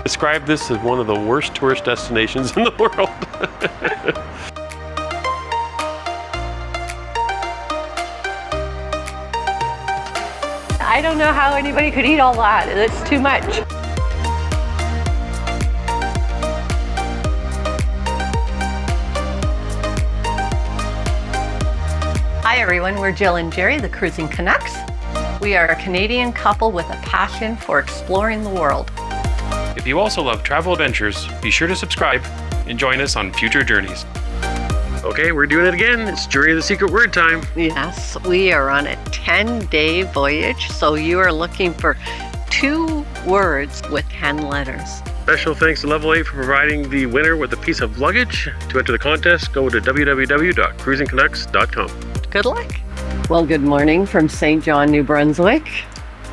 describe this as one of the worst tourist destinations in the world. I don't know how anybody could eat all that. It's too much. Hi everyone, we're Jill and Jerry, the Cruising Canucks. We are a Canadian couple with a passion for exploring the world. If you also love travel adventures, be sure to subscribe and join us on future journeys. Okay, we're doing it again. It's Jury of the Secret Word time. Yes, we are on a 10-day voyage, so you are looking for 2 words with 10 letters. Special thanks to Level 8 for providing the winner with a piece of luggage. To enter the contest, go to www.cruisingcanucks.com. Good luck. Well, good morning from St. John, New Brunswick.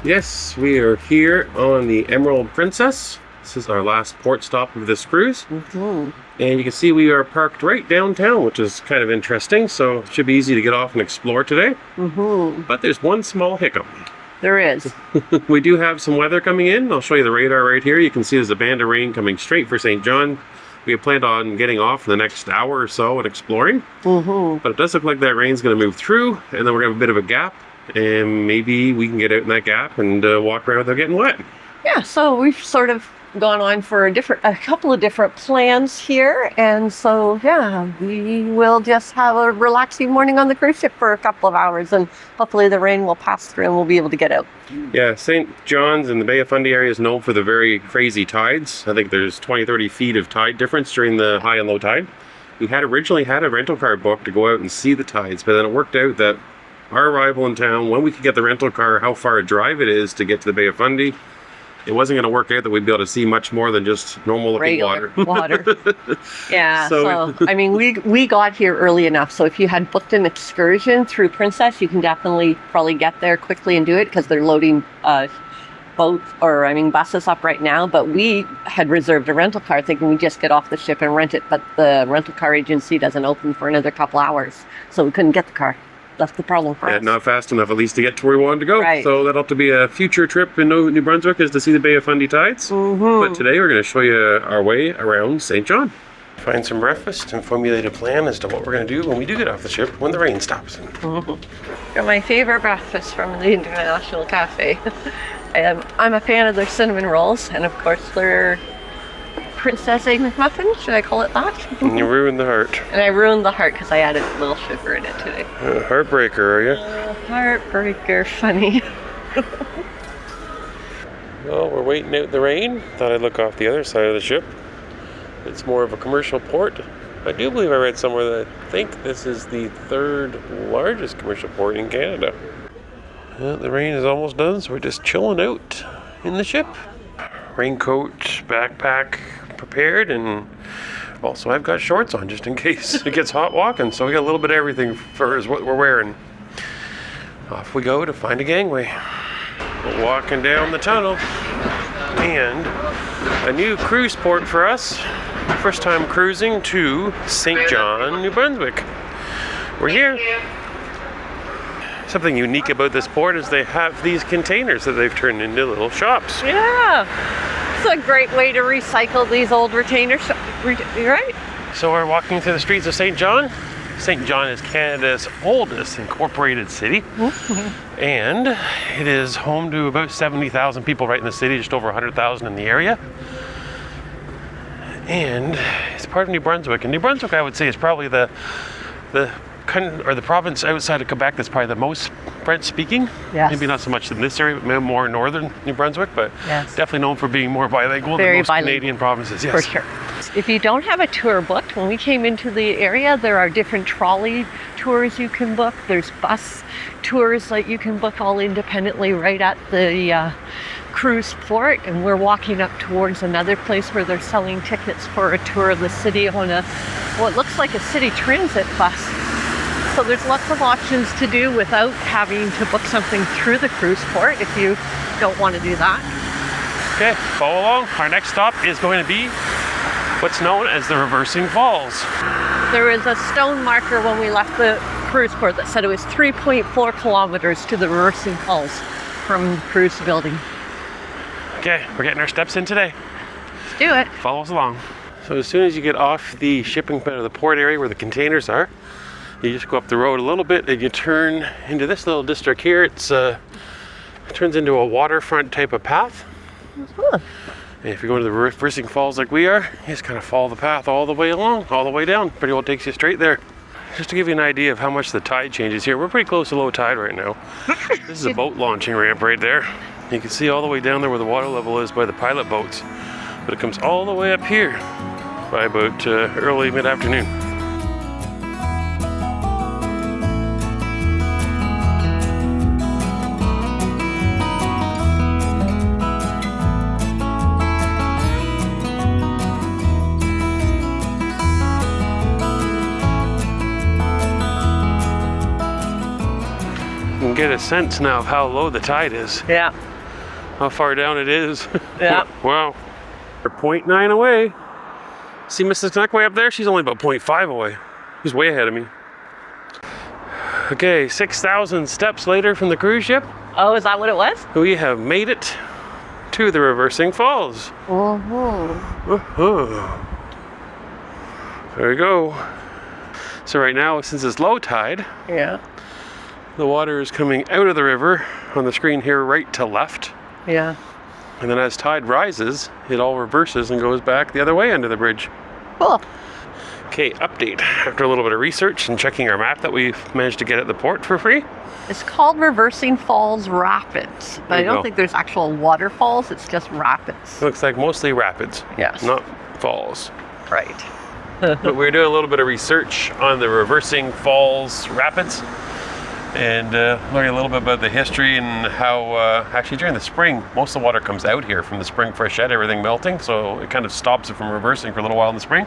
Yes, we are here on the Emerald Princess. This is our last port stop of this cruise. And you can see we are parked right downtown, which is kind of interesting. So it should be easy to get off and explore today. But there's one small hiccup. There is. We do have some weather coming in. I'll show you the radar right here. You can see there's a band of rain coming straight for St. John. We had planned on getting off in the next hour or so and exploring. But it does look like that rain's going to move through, and then we're going to have a bit of a gap. And maybe we can get out in that gap and walk around without getting wet. Yeah, so we've sort of gone on for a couple of different plans here, and so yeah, we will just have a relaxing morning on the cruise ship for a couple of hours, and hopefully the rain will pass through and we'll be able to get out. Yeah, St. John's in the Bay of Fundy area is known for the very crazy tides. I think there's 20-30 feet of tide difference during the high and low tide. We had originally had a rental car booked to go out and see the tides, but then it worked out that our arrival in town, when we could get the rental car, how far a drive it is to get to the Bay of Fundy, it wasn't going to work out that we'd be able to see much more than just normal looking water. Yeah, so I mean, we got here early enough, so if you had booked an excursion through Princess, you can definitely probably get there quickly and do it, because they're loading buses up right now. But we had reserved a rental car thinking we'd just get off the ship and rent it, but the rental car agency doesn't open for another couple hours, so we couldn't get the car. That's the problem for us. Not fast enough, at least, to get to where we wanted to go. Right. So that'll have to be a future trip in New Brunswick, is to see the Bay of Fundy tides. But today we're going to show you our way around St. John. Find some breakfast and formulate a plan as to what we're going to do when we do get off the ship when the rain stops. Got my favorite breakfast from the International Cafe. I'm a fan of their cinnamon rolls, and of course their Princess Egg McMuffin, should I call it that? And you ruined the heart. And I ruined the heart because I added a little sugar in it today. Heartbreaker, are you? Heartbreaker, funny. Well, we're waiting out the rain. Thought I'd look off the other side of the ship. It's more of a commercial port. I do believe I read somewhere that I think this is the 3rd largest commercial port in Canada. Well, the rain is almost done, so we're just chilling out in the ship. Raincoat, backpack prepared, and also I've got shorts on just in case it gets hot walking, so we got a little bit of everything for what we're wearing. Off we go to find a gangway. We're walking down the tunnel, and a new cruise port for us. First time cruising to St. John, New Brunswick. We're here. Something unique about this port is they have these containers that they've turned into little shops. Yeah, it's a great way to recycle these old retainers, right? So we're walking through the streets of St. John. St. John is Canada's oldest incorporated city, and it is home to about 70,000 people right in the city, just over 100,000 in the area. And it's part of New Brunswick, and New Brunswick, I would say, is probably the province outside of Quebec that's probably the most French-speaking. Yes. Maybe not so much in this area, but more northern New Brunswick, but definitely known for being more bilingual than most Canadian provinces. Yes. For sure. If you don't have a tour booked, when we came into the area, there are different trolley tours you can book. There's bus tours that you can book all independently right at the cruise port, and we're walking up towards another place where they're selling tickets for a tour of the city on what looks like a city transit bus. So there's lots of options to do without having to book something through the cruise port if you don't want to do that. Okay, follow along. Our next stop is going to be what's known as the Reversing Falls. There was a stone marker when we left the cruise port that said it was 3.4 kilometers to the Reversing Falls from the cruise building. Okay, we're getting our steps in today. Let's do it. Follow us along. So as soon as you get off the shipping bed of the port area where the containers are, you just go up the road a little bit and you turn into this little district here. It turns into a waterfront type of path. Huh. And if you're going to the reversing falls like we are, you just kind of follow the path all the way along, all the way down. Pretty well takes you straight there. Just to give you an idea of how much the tide changes here, we're pretty close to low tide right now. This is a boat launching ramp right there. You can see all the way down there where the water level is by the pilot boats. But it comes all the way up here by about early mid-afternoon. You can get a sense now of how low the tide is. Yeah. How far down it is. Yeah. Wow. We're 0.9 away. See Mrs. Canuck way up there? She's only about 0.5 away. She's way ahead of me. Okay, 6,000 steps later from the cruise ship, Oh, is that what it was? we have made it to the reversing falls. There we go. So right now, since it's low tide, Yeah. the water is coming out of the river on the screen here right to left. Yeah. And then as tide rises, it all reverses and goes back the other way under the bridge. Cool. Okay, update. After a little bit of research and checking our map that we've managed to get at the port for free. It's called Reversing Falls Rapids, but There I you don't go. think there's actual waterfalls. It's just rapids. Looks like mostly rapids, Yes. not falls. Right. But we're doing a little bit of research on the reversing falls rapids and learning a little bit about the history and how actually during the spring most of the water comes out here from the spring freshet, everything melting, so it kind of stops it from reversing for a little while in the spring.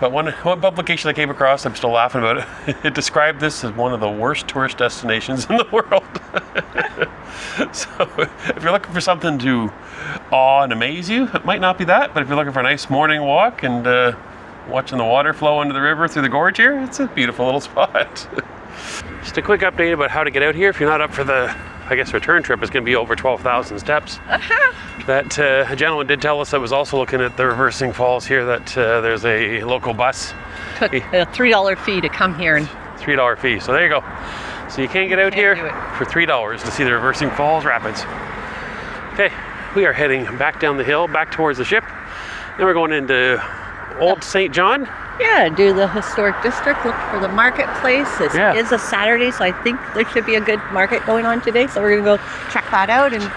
But one publication I came across, I'm still laughing about it, it described this as one of the worst tourist destinations in the world. So if you're looking for something to awe and amaze you, it might not be that, but if you're looking for a nice morning walk and watching the water flow into the river through the gorge here, it's a beautiful little spot. Just a quick update about how to get out here. If you're not up for the, I guess, return trip, it's going to be over 12,000 steps. That a gentleman did tell us that was also looking at the reversing falls here, that there's a local bus. Took a $3 fee to come here and $3 fee. So there you go. So you can get out here do it. for $3 to see the reversing falls rapids. Okay, we are heading back down the hill, back towards the ship. Then we're going into Old St. John. yeah, do the historic district, look for the marketplace. It Yeah. is a Saturday, so I think there should be a good market going on today. So we're gonna go check that out and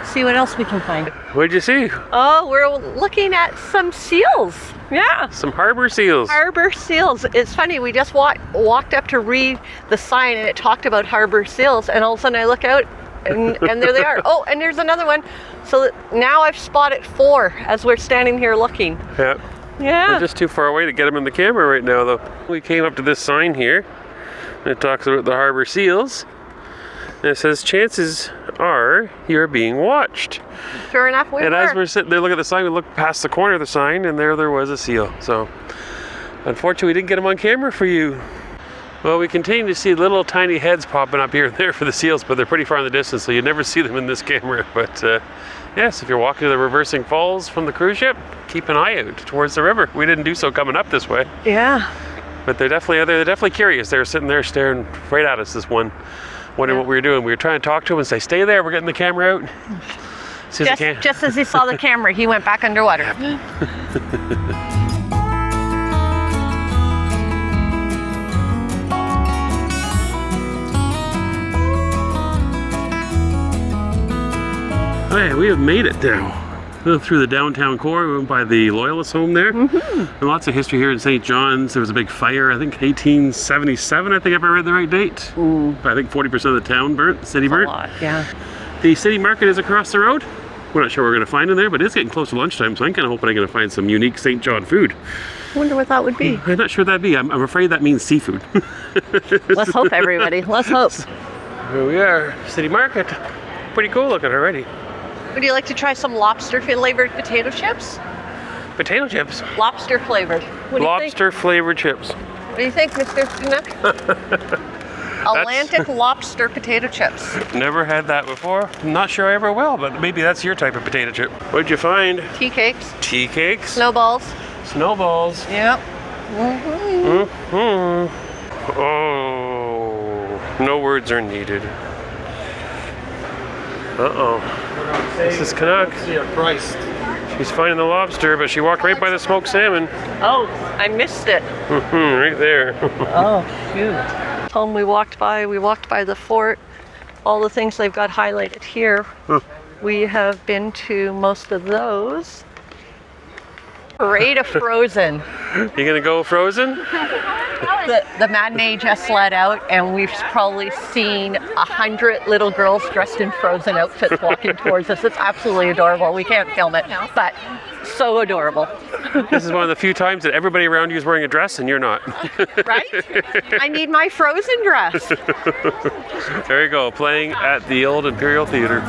see what else we can find. What'd you see? Oh, we're looking at some seals. Yeah. Some harbor seals. Harbor seals. It's funny, we just walked up to read the sign and it talked about harbor seals, and all of a sudden I look out and there they are. Oh, and there's another one. So now I've spotted 4 as we're standing here looking. Yeah. Yeah. We're just too far away to get them in the camera right now, though. We came up to this sign here, and it talks about the harbor seals. And it says, chances are you're being watched. Sure enough, we And were. as we're sitting there looking at the sign, we looked past the corner of the sign, and there was a seal. So, unfortunately, we didn't get them on camera for you. Well, we continue to see little tiny heads popping up here and there for the seals, but they're pretty far in the distance, so you never see them in this camera. But yes, if you're walking to the reversing falls from the cruise ship, keep an eye out towards the river. We didn't do so coming up this way, Yeah. but they're definitely curious. They were sitting there staring right at us, this one, wondering what we were doing. We were trying to talk to him and say, stay there, we're getting the camera out. See if they can. Just as he saw the camera, he went back underwater. Hey, we have made it now. Through the downtown core, we went by the Loyalist home there. And lots of history here in St. John's. There was a big fire, I think 1877, I think if I read the right date. I think 40% of the town burnt, the city A burnt. lot, yeah. The city market is across the road. We're not sure what we're going to find in there, but it's getting close to lunchtime, so I'm kind of hoping I'm going to find some unique St. John food. Wonder what that would be. I'm not sure that'd be. I'm afraid that means seafood. Let's hope, everybody. Let's hope. Here we are, city market. Pretty cool looking already. Would you like to try some lobster flavored potato chips? Potato chips. Lobster flavored. What do you think? Lobster flavored chips. What do you think, Mr. Canuck? Atlantic lobster potato chips. Never had that before. I'm not sure I ever will, but maybe that's your type of potato chip. What'd you find? Tea cakes. Tea cakes. Snowballs. Snowballs. Yep. Oh, no words are needed. Uh-oh. Mrs. Canuck. She's finding the lobster, but she walked right by the smoked salmon. Oh, I missed it. Right there. Oh, shoot. Home we walked by the fort, all the things they've got highlighted here. We have been to most of those. Parade of Frozen. You gonna go Frozen? The matinee just let out, and we've probably seen 100 little girls dressed in Frozen outfits walking towards us. It's absolutely adorable. We can't film it, but so adorable. This is one of the few times that everybody around you is wearing a dress and you're not. Right? I need my Frozen dress. There you go, playing at the old Imperial Theater.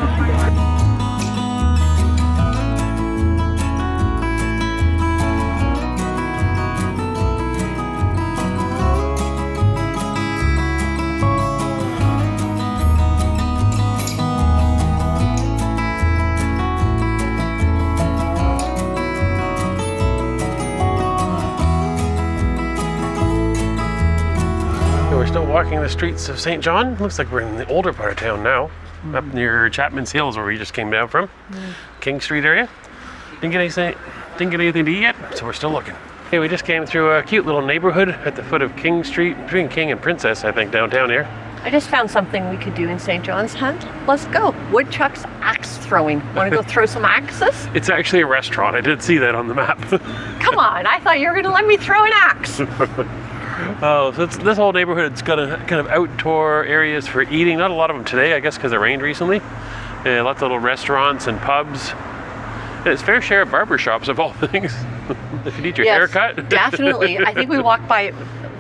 We're still walking the streets of St. John. Looks like we're in the older part of town now, up near Chapman's Hills, where we just came down from. King Street area. Didn't get anything to eat yet, so we're still looking. Okay, we just came through a cute little neighborhood at the foot of King Street, between King and Princess, I think, downtown here. I just found something we could do in St. John's Hunt. Let's go. Woodchuck's axe throwing. Want to go throw some axes? It's actually a restaurant. I did see that on the map. Come on, I thought you were going to let me throw an axe. Oh, so this whole neighborhood's got a kind of outdoor areas for eating. Not a lot of them today, I guess, because it rained recently. Lots of little restaurants and pubs. And it's fair share of barber shops of all things. If you need your hair cut. Definitely. I think we walked by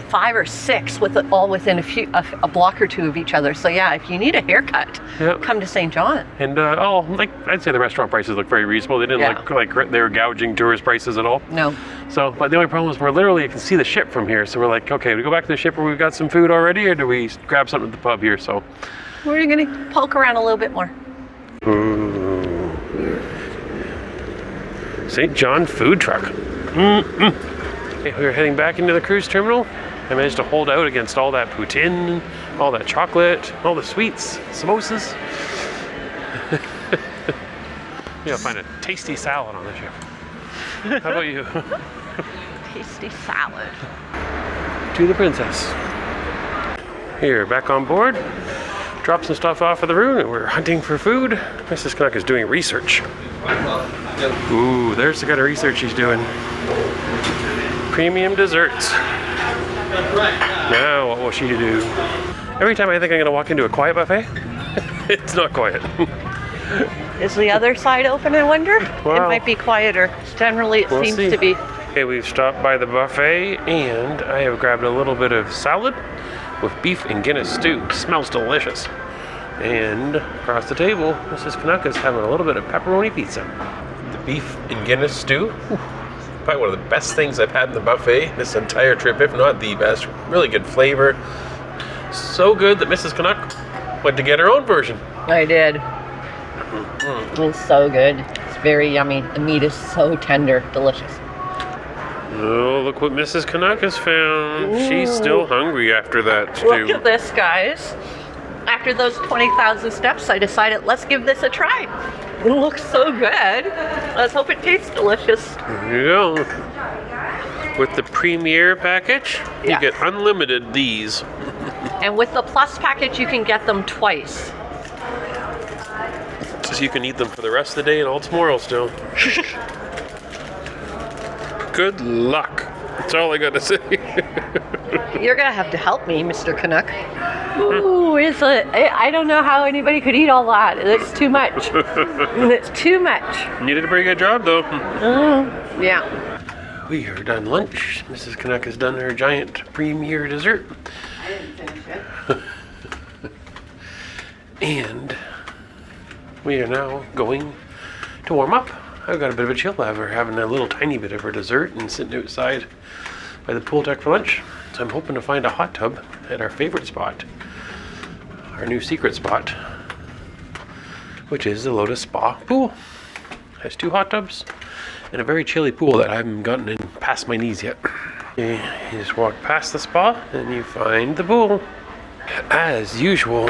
5 or 6 with it all within a block or 2 of each other. So yeah, if you need a haircut, come to St. John. And I'd say the restaurant prices look very reasonable. They didn't look like they were gouging tourist prices at all. No. So, but the only problem is you can see the ship from here. So we're like, okay, do we go back to the ship where we've got some food already, or do we grab something at the pub here? So we're going to poke around a little bit more. St. John food truck. Okay, we're heading back into the cruise terminal. I managed to hold out against all that poutine, all that chocolate, all the sweets, samosas. You'll find a tasty salad on the ship. How about you? Tasty salad. To the Princess. Here, back on board. Drop some stuff off of the room, and we're hunting for food. Mrs. Canuck is doing research. Ooh, there's the kind of research she's doing. Premium desserts. Now, what will she do? Every time I think I'm going to walk into a quiet buffet, it's not quiet. Is the other side open, I wonder? Well, it might be quieter. Generally, it seems to be. Okay, we've stopped by the buffet, and I have grabbed a little bit of salad with beef and Guinness stew. Smells delicious. And across the table, Mrs. Canuck is having a little bit of pepperoni pizza. The beef and Guinness stew. Probably one of the best things I've had in the buffet this entire trip, if not the best. Really good flavor. So good that Mrs. Canuck went to get her own version. I did. It's so good. It's very yummy. The meat is so tender, delicious. Oh, look what Mrs. Canuck has found. Ooh. She's still hungry after that stew. Look at this, guys. After those 20,000 steps, I decided let's give this a try. It looks so good. Let's hope it tastes delicious. There you go. With the Premier package, you get unlimited these. And with the Plus package, you can get them twice. So you can eat them for the rest of the day and all tomorrow still. Good luck. That's all I got to say. You're going to have to help me, Mr. Canuck. Ooh, I don't know how anybody could eat all that. It's too much. It's too much. You did a pretty good job, though. Yeah. We are done lunch. Mrs. Canuck has done her giant Premier dessert. I didn't finish it. And we are now going to warm up. I've got a bit of a chill. We're having a little tiny bit of our dessert and sitting outside by the pool deck for lunch. So I'm hoping to find a hot tub at our favorite spot our new secret spot, which is the Lotus Spa pool. It has 2 hot tubs and a very chilly pool that I haven't gotten in past my knees yet. Okay, you just walk past the spa and you find the pool. As usual,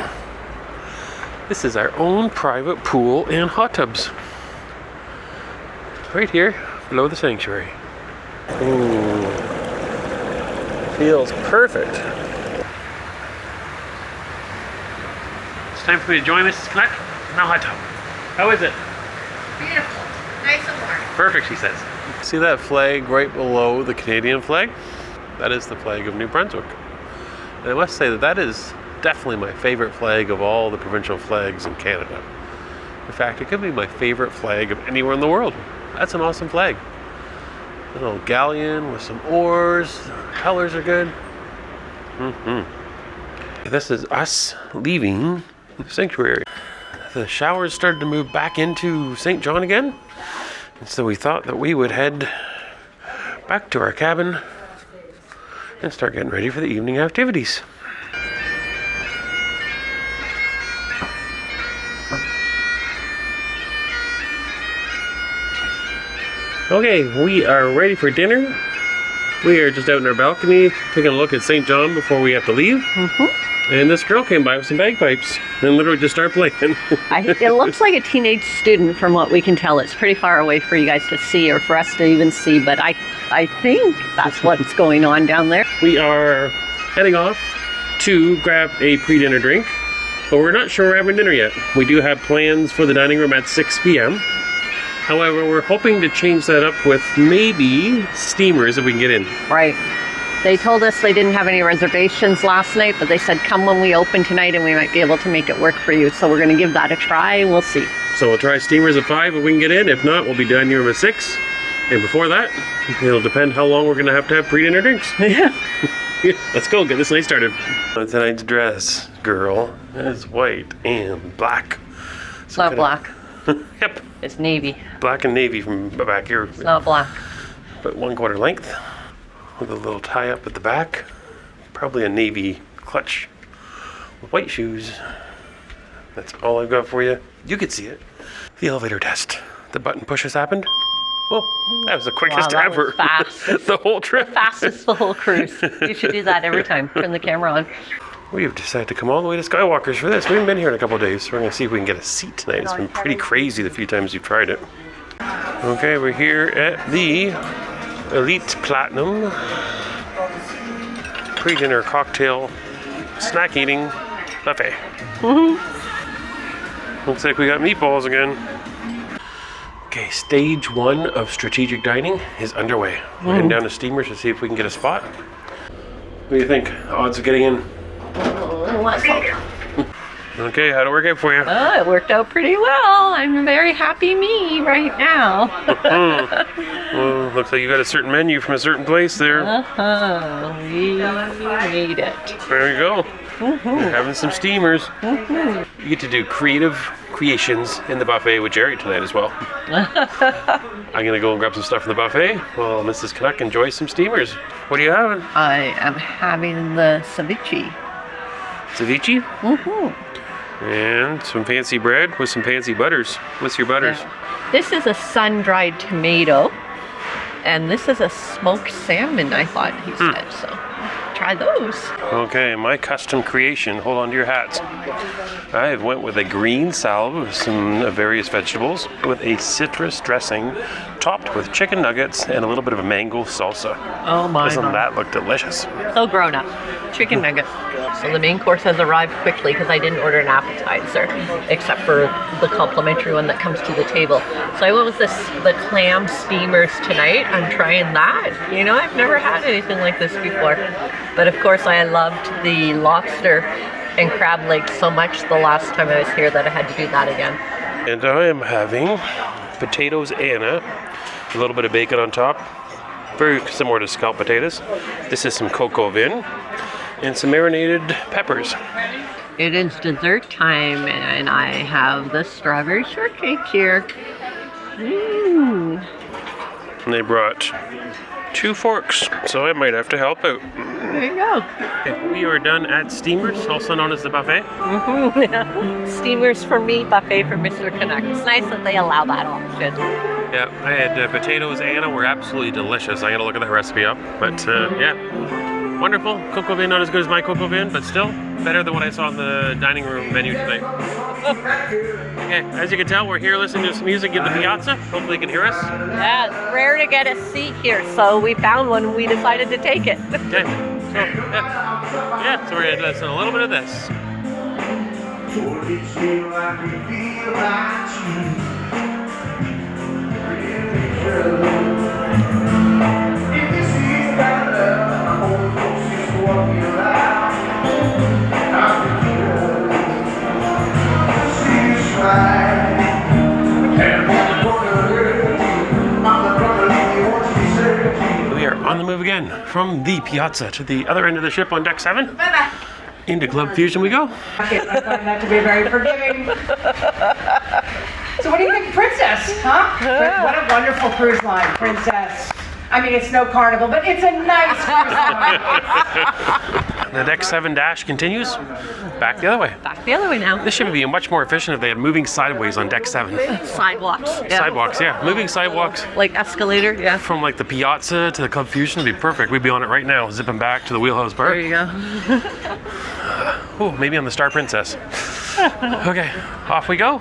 this is our own private pool and hot tubs. Right here, below the sanctuary. Ooh, feels perfect. It's time for me to join Mrs. Canuck in the hot tub. How is it? Beautiful. Nice and warm. Perfect, she says. See that flag right below the Canadian flag? That is the flag of New Brunswick. And I must say that that is definitely my favorite flag of all the provincial flags in Canada. In fact, it could be my favorite flag of anywhere in the world. That's an awesome flag. A little galleon with some oars. The colors are good. This is us leaving the sanctuary. The showers started to move back into St. John again. And so we thought that we would head back to our cabin and start getting ready for the evening activities. Okay, we are ready for dinner. We are just out in our balcony taking a look at St. John before we have to leave. And this girl came by with some bagpipes and literally just started playing. It looks like a teenage student from what we can tell. It's pretty far away for you guys to see or for us to even see, but I think that's what's going on down there. We are heading off to grab a pre-dinner drink, but we're not sure we're having dinner yet. We do have plans for the dining room at 6 p.m. However, we're hoping to change that up with maybe steamers if we can get in. Right. They told us they didn't have any reservations last night, but they said come when we open tonight and we might be able to make it work for you. So we're going to give that a try and we'll see. So we'll try steamers at 5 if we can get in. If not, we'll be dining room at 6. And before that, it'll depend how long we're going to have pre-dinner drinks. Yeah. Let's go get this night started. Tonight's dress, girl, is white and black. It's not black. Yep. It's navy. Black and navy from back here. It's not black. But 1/4 length with a little tie up at the back. Probably a navy clutch with white shoes. That's all I've got for you. You could see it. The elevator test. The button push has happened. Well, that was the quickest Wow, that ever. was fast. The whole trip. Fastest the whole cruise. You should do that every time. Turn the camera on. We've decided to come all the way to Skywalker's for this. We haven't been here in a couple of days, so we're going to see if we can get a seat tonight. It's been pretty crazy the few times you've tried it. Okay, we're here at the Elite Platinum pre-dinner cocktail snack eating buffet. Looks like we got meatballs again. Okay, stage 1 of strategic dining is underway. We're heading down to steamers to see if we can get a spot. What do you think? Odds of getting in? Okay, how'd it work out for you? Oh, it worked out pretty well. I'm a very happy me right now. Well, looks like you got a certain menu from a certain place there. We made it. There you go. You're having some steamers. You get to do creative creations in the buffet with Jerry tonight as well. I'm gonna go and grab some stuff from the buffet while Mrs. Canuck enjoys some steamers. What are you having? I am having the ceviche. Ceviche? And some fancy bread with some fancy butters. What's your butters? Yeah. This is a sun-dried tomato, and this is a smoked salmon, I thought he said, so try those. Okay, my custom creation. Hold on to your hats. I have went with a green salad with some various vegetables with a citrus dressing topped with chicken nuggets and a little bit of a mango salsa. Oh my Doesn't God. that look delicious? So grown up. Chicken nuggets. So the main course has arrived quickly because I didn't order an appetizer except for the complimentary one that comes to the table. So I went with the clam steamers tonight. I'm trying that. You know, I've never had anything like this before. But of course I loved the lobster and crab legs so much the last time I was here that I had to do that again. And I am having potatoes Anna, a little bit of bacon on top. Very similar to scalloped potatoes. This is some cocoa vin and some marinated peppers. It is dessert time and I have the strawberry shortcake here. And they brought 2 forks, so I might have to help out. There you go. Okay, we are done at Steamers, also known as the buffet. Steamers for me, buffet for Mr. Canuck. It's nice that they allow that option. Yeah, I had potatoes, Anna, were absolutely delicious. I gotta look at that recipe up, but yeah, wonderful. Coco Vin, not as good as my Coco Vin, but still better than what I saw in the dining room menu tonight. Okay, as you can tell, we're here listening to some music in the piazza. Hopefully you can hear us. Yeah, it's rare to get a seat here, so we found one and we decided to take it. Okay, so yeah, so we're gonna listen a little bit of this. We are on the move again from the piazza to the other end of the ship on deck 7. Into Club Fusion we go. I find that to be very forgiving. So what do you think, Princess? Huh? What a wonderful cruise line, Princess. I mean, it's no Carnival, but it's a nice cruise line. The deck 7 dash continues back the other way. Back the other way now. This should be much more efficient if they had moving sideways on deck 7. Sidewalks. Yeah. Sidewalks, yeah. Moving sidewalks Like escalator, yeah. from like the piazza to the Club Fusion would be perfect. We'd be on it right now, zipping back to the wheelhouse bar. There you go. Oh, maybe on the Star Princess. Okay, off we go.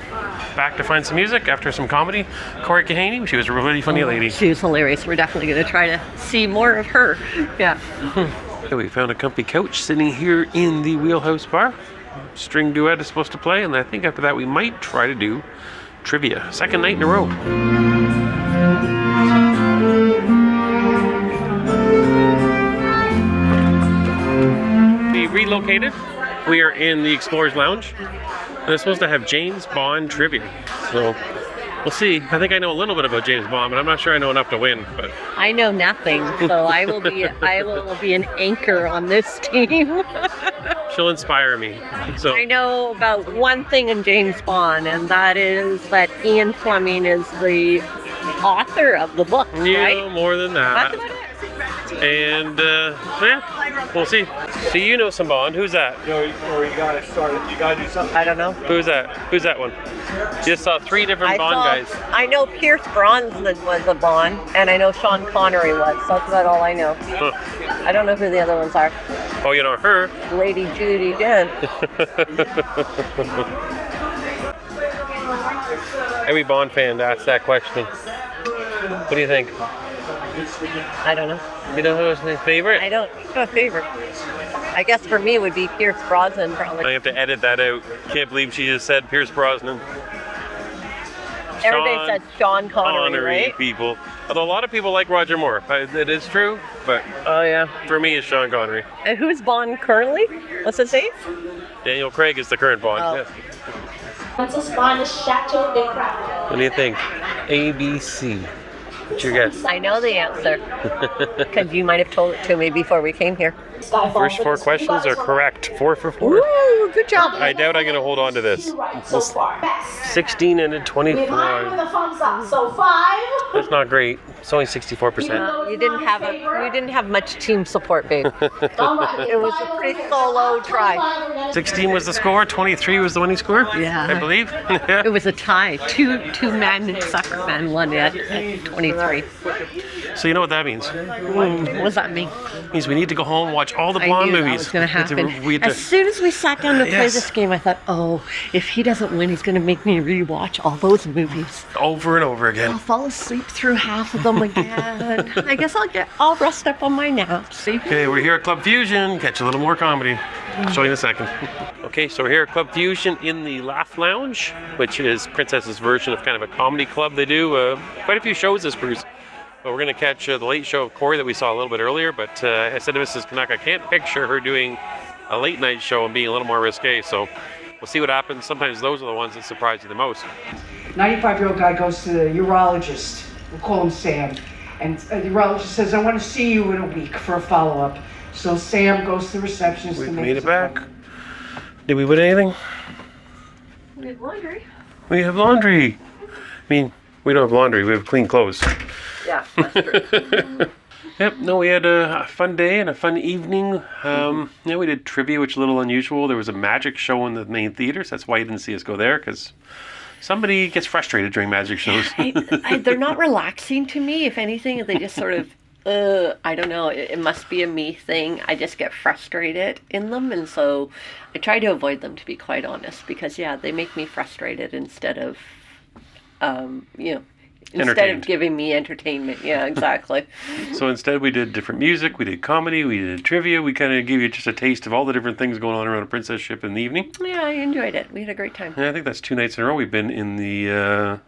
Back to find some music after some comedy. Corey Kahaney, she was a really funny lady. She was hilarious. We're definitely going to try to see more of her. Yeah. We found a comfy couch sitting here in the wheelhouse bar. String duet is supposed to play, and I think after that we might try to do trivia. Second night in a row. We relocated. We are in the Explorers Lounge. And it's supposed to have James Bond trivia. So we'll see. I think I know a little bit about James Bond, but I'm not sure I know enough to win. But I know nothing, so I will be an anchor on this team. she'll inspire me. So I know about one thing in James Bond, and that is that Ian Fleming is the author of the book, you right? know more than that. That's about it. And yeah, we'll see. So you know some Bond. Who's that? Or you gotta start it. You gotta do something. I don't know. Who's that? Who's that one? Just saw 3 different Bond guys. I know Pierce Brosnan was a Bond, and I know Sean Connery was. So that's about all I know. Huh. I don't know who the other ones are. Oh, you know her? Lady Judi Dench. Every Bond fan asks that question. What do you think? I don't know. You know who's my favorite? I don't have a favorite. I guess for me it would be Pierce Brosnan, probably. I have to edit that out. Can't believe she just said Pierce Brosnan. Everybody said Sean Connery, right? People. Although a lot of people like Roger Moore. It is true, but Oh yeah. for me it's Sean Connery. And who's Bond currently? What's his name? Daniel Craig is the current Bond. Oh. Yes. Princess Bond is Chateau de Craft. What do you think? ABC. What's your guess? I know the answer. Because you might have told it to me before we came here. First 4 questions are correct. 4 for 4. Ooh, good job. I doubt I'm going to hold on to this. So far. Best. 16 and a With mine with 25. a thumbs up. So 5. That's not great. It's only 64%. You didn't have much team support, babe. It was a pretty solo try. 16 was the score. 23 was the winning score. Yeah. I believe. It was a tie. Two men soccer men won at 23. So you know what that means? What does that mean? It means we need to go home, watch all the I Blonde knew movies. that was going to happen. We had to- As soon as we sat down to play Yes. this game, I thought, oh, if he doesn't win, he's going to make me rewatch all those movies. over and over I'll again. fall asleep through half of them again. I guess I'll rest up on my naps. See? Okay, we're here at Club Fusion. Catch a little more comedy. I'll show you in a second. Okay, so we're here at Club Fusion in the Laugh Lounge, which is Princess's version of kind of a comedy club. They do quite a few shows this cruise. But we're going to catch the late show of Corey that we saw a little bit earlier. But I said to Mrs. Canuck, I can't picture her doing a late night show and being a little more risque. So we'll see what happens. Sometimes those are the ones that surprise you the most. 95-year-old guy goes to the urologist. We'll call him Sam. And the urologist says, I want to see you in a week for a follow-up. So Sam goes to the receptionist We've to make made his it back. appointment. Did we win anything? We have laundry. We have laundry. I mean, we don't have laundry. We have clean clothes. Yeah, that's true. Yep, no, we had a fun day and a fun evening. Yeah, we did trivia, which is a little unusual. There was a magic show in the main theater, so that's why you didn't see us go there, because somebody gets frustrated during magic shows. They're not relaxing to me. If anything, they just sort of, I don't know. It must be a me thing. I just get frustrated in them, and so I try to avoid them, to be quite honest, because yeah, they make me frustrated instead of, instead of giving me entertainment. Yeah, exactly. So instead we did different music, we did comedy, we did trivia. We kind of gave you just a taste of all the different things going on around a princess ship in the evening. Yeah, I enjoyed it. We had a great time. Yeah, I think that's 2 nights in a row we've been in the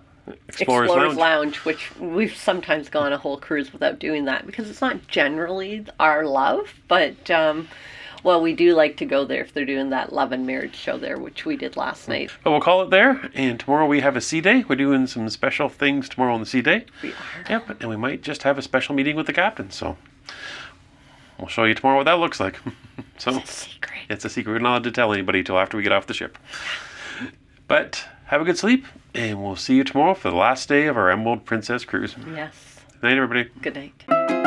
Explorers Lounge, which we've sometimes gone a whole cruise without doing that because it's not generally our love, but well, we do like to go there if they're doing that love and marriage show there, which we did last night. But we'll call it there, and tomorrow we have a sea day. We're doing some special things tomorrow on the sea day. We are. Yep, and we might just have a special meeting with the captain, so we'll show you tomorrow what that looks like. So It's a secret. It's a secret. We're not allowed to tell anybody till after we get off the ship. But have a good sleep, and we'll see you tomorrow for the last day of our Emerald Princess cruise. Yes. Good night, everybody. Good night.